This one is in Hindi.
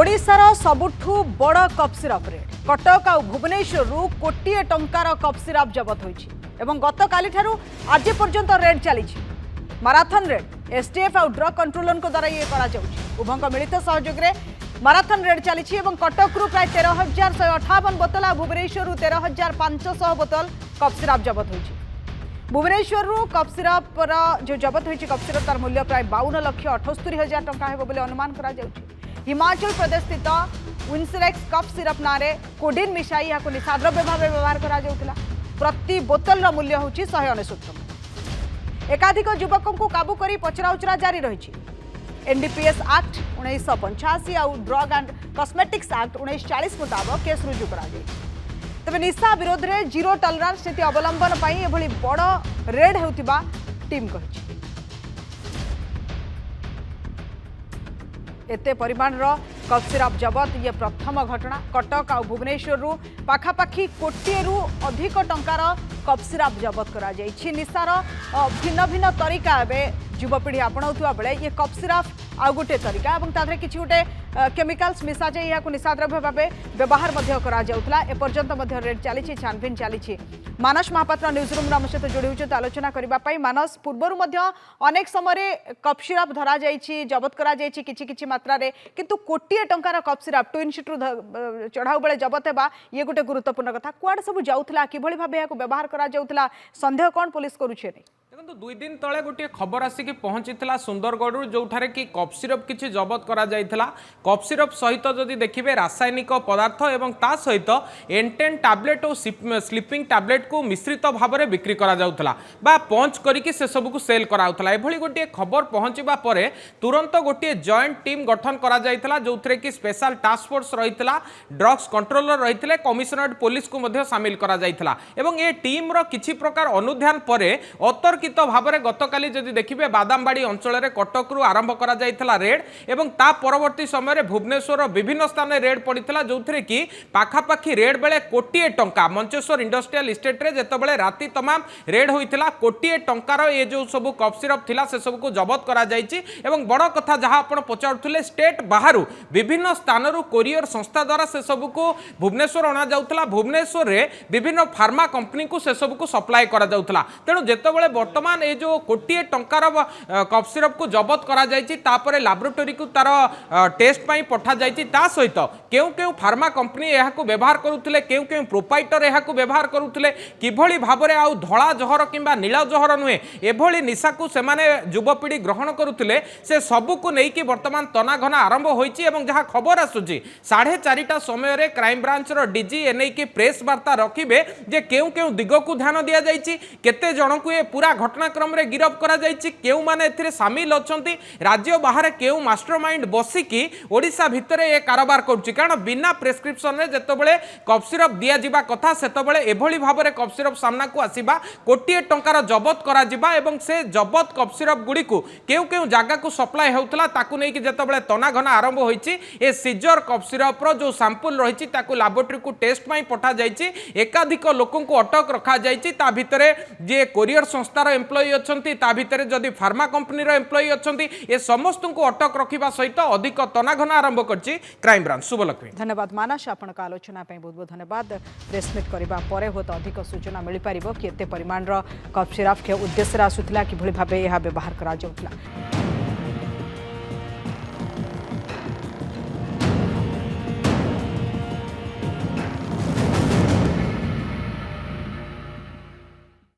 ओडिशार सबुठु बड़ कप सिरप रेड कटक आ भुवनेश्वर कोटिए टंकार कप सिरप जबत होइछि एवं गत काली ठारू आज पर्यंत रेड चली माराथन रेड एसटीएफ आ ड्रग कंट्रोलर द्वारा ये उभय मिलित सहयोग में माराथन रेड चली कटक प्राय 13,158 बोतल आ भुवनेश्वर 13,500 बोतल कप सिरप जबत होइछि। भुवनेश्वर कप सिरप जो जबत होइछि कप सिरप तार मूल्य प्राय 52,78,000 टंका हेबो बोली अनुमान करा जाउछि। हिमाचल प्रदेश स्थित विन्सरेक्स कप सिरप नारे कोडिन मिसाई या निशाद्रव्य भाव व्यवहार करा जाउथिला। प्रति बोतल मूल्य होछि 169 टंका। एकाधिक युवकों को काबू करी पचराउचरा जारी रही। एनडीपीएस एक्ट 1985 और ड्रग एंड कॉस्मेटिक्स एक्ट 1940 मुताबक केस रुजु करा जाय। तबे निशा विरोध में जीरो टॉलरेंस नीति अवलंबन पई एभली बड़ रेड हेउतिबा टीम कहिछि। एते परिमाण कप सिरप जबत ये प्रथम घटना। कटक आ भुवनेश्वर पाखापाखी कोटिए अधिक टंकार कप सिरप जबत करा जायछि। निशार भिन्न भिन्न तरीका एवं युवपीढ़ी आपणाउथुवा बेले ये कप सिरप आउ गोटे तरीका और तादरे किछि गोटे केमिकल्स मिसा जाय या निशाद्रव्य भाव व्यवहार करा जाउथला। एपर्यंत रेड चली छानभिन चली। मानस महापात्र न्यूज रूम आम सहित जोड़ी होती आलोचना करने। मानस पूर्वर अनेक समय कप सिरप धरा जाइछि जबत करा जाइछि किछि मात्रा रे, किंतु कोटिए टंकार कप सिरप ट्विन सीट्रु चढ़ाऊ बेले जबत हेबा ये गोटे गुरुत्वपूर्ण कथा। कुआडे सब जाउथला किभଳି भाबे याको व्यवहार करा जाउथला संदेह कोन पुलिस करूछे नै? देखो 2 दिन तले गोटे खबर आसिक पहुंची सुंदरगढ़ जो कि कप सिरप किसी जबत करा जाइथिला। कप सिरप सहित जदि देखिए रासायनिक पदार्थ एवं ता सहित एंटेन टैबलेट और स्लीपिंग टैबलेट को मिश्रित भाव में बिक्री करा जाउथला बा पंच करिकि से सब को सेल कराउथला। एभली गोटे खबर पहुंचवा पर तुरंत गोटे जॉइंट टीम गठन करा जाइथिला जोथरे कि स्पेशल टास्क फोर्स रहिथिला, ड्रग्स कंट्रोलर रहिथिले, कमिशनरेट पुलिस को मध्य शामिल करा जाइथिला एवं ए टीम रो किछि प्रकार अनुध्यान परे अतर्कित भाव में गतकाली जदि देखिए बादामबाड़ी अंचल में कटक आरंभ करा जाइथिला रेड एवं ता परवर्ती समय भुवनेश्वर विभिन्न स्थान रेड पड़ता जो कि पाखापाखि रेड बेले कोटिए टंका मंचेश्वर इंडस्ट्रियल इस्टेट रे जेतबेले राति तमाम रेड होइथिला कोटिए टंकार ये जो सब कप सिरप थिला से सब को जबत करा जाइछि। एवं बड़ कथा जहां आपण पचारुथिले स्टेट बाहरु विभिन्न स्थानरु कोरियर संस्था द्वारा से सब को भुवनेश्वर अना जाउथला। भुवनेश्वर रे विभिन्न फार्मा कंपनी को से सब को सप्लाई करा जाउथला। तेणु जेतबेले वर्तमान ये जो कोटिए टंकार कप सिरप को जबत करा जाइछि तापरे लैबोरेटरी को तार टेस्ट पाई पठा जाइछि। ता सहित केउ केउ फार्मा कंपनी एहाको व्यवहार करुथिले, केउ केउ प्रोपाइटर एहाको व्यवहार करुथिले, किभଳି भाबरे आउ धळा जहर किंबा नीला जहर नुहे एभଳି निशा को से माने युवपीढ़ी ग्रहण करुथिले से सबु को नेकी वर्तमान तनाघना आरंभ होइछि। एवं जहां खबर आसुछि 4:30 समय रे क्राइम ब्रांच रो डीजी एनै की प्रेस वार्ता रखिबे जे केउ केउ दिग को ध्यान दिया जाइछि, केते जण को ए पूरा घटनाक्रम रे गिरफ करा जाइछि, केउ माने एथिरे शामिल अछंती, राज्य बाहर केउ मास्टरमाइंड बसिकी ओडिशा भितरे ए कारोबार करूछि। कारण बिना प्रेस्क्रिप्शन रे जेतबेले कप सिरप दिया जिबा कथा सेतबेले एभଳି भाबरे कप सिरप सामना को आसीबा कोटिए टंकार जबत करा जिबा एवं से जबत कप सिरप गुडी को केउ केउ जागा को सप्लाई होउतला ताकू नै कि जेतबेले तनाघना आरंभ होइछि ए सीजर कप सिरप रो जो सैंपल रहिछि ताकू लैबोरेटरी को टेस्ट पई पठा जाइछि। एकाधिक लोकन को अटक रखा जाइछि। ता भितरे जे कोरियर संस्थार एम्प्लॉई अछंती, ता भितरे जदि फार्मा कंपनी रो एम्प्लॉई अछंती, ए समस्त को अटक रखिबा सहित अधिक तनाघना आरंभ करछि क्राइम ब्रांच। शुभलक्ष्मी धन्यवाद मानस आपण का आलोचना पे बहुत बहुत धन्यवाद। प्रेसमिट करबा परे होत अधिक सूचना मिल पारिबो कि एते परिमाण रो कप सिरप के उद्देश्य आसुथिला किभଳି भाबे यह व्यवहार करा जाउथिला।